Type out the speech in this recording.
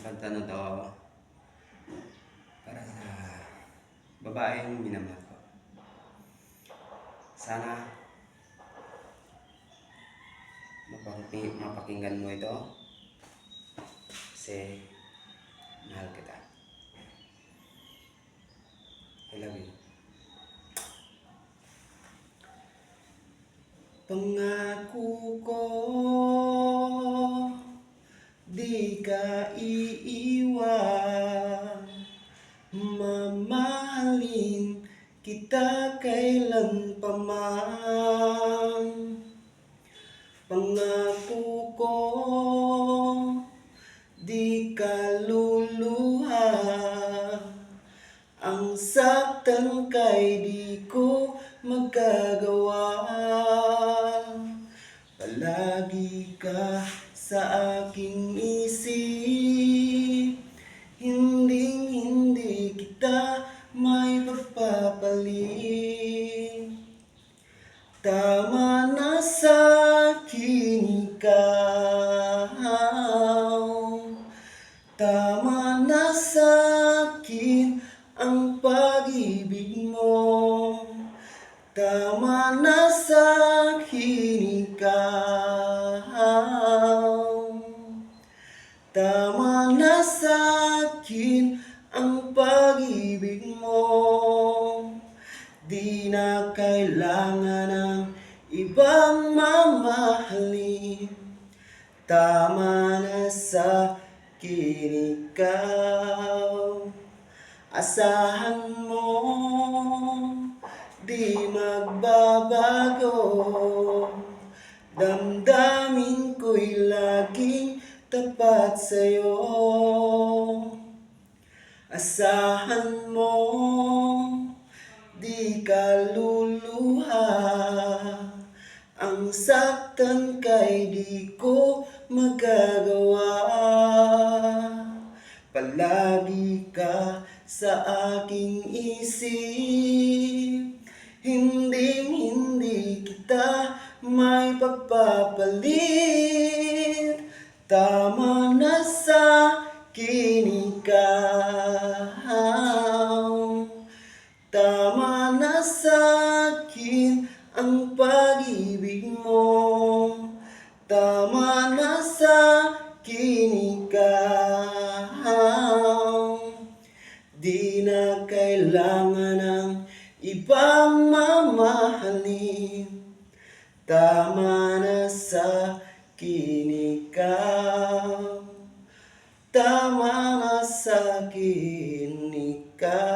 kanta na to para sa babaeng minamahal ko. Sana mapakinggan mo ito kasi mahal kita. I love you. Pangako ko, di ka iiwan. Mamahalin kita kailan pa man. Pangako ko, di ka luluha. Ang saktan kay di ko magagawa. Palagi ka sa aking isip, hindi kita may pagpapalit. Tama na sa akin ikaw, tama na sa akin ang pag-ibig mo. Tama na sa akin ikaw, tama na sa akin ang pag-ibig mo. Di na kailangan ng ibang mamahalin. Tama na sa akin ikaw. Asahan mo, di magbabago. Damdamin ko'y laging tapat sa'yo. Asahan mo, di ka luluha. Ang saktan kay di ko magagawa. Palagi ka sa aking isip, hindi kita may pagpapalit. Tama na sa akin ikaw, tama na sa akin ang pag-ibig mo. Tama na sa akin ikaw, di na kailangan ng ibang mamahalin. Tama na sa akin ikaw, tama na sa akin ikaw.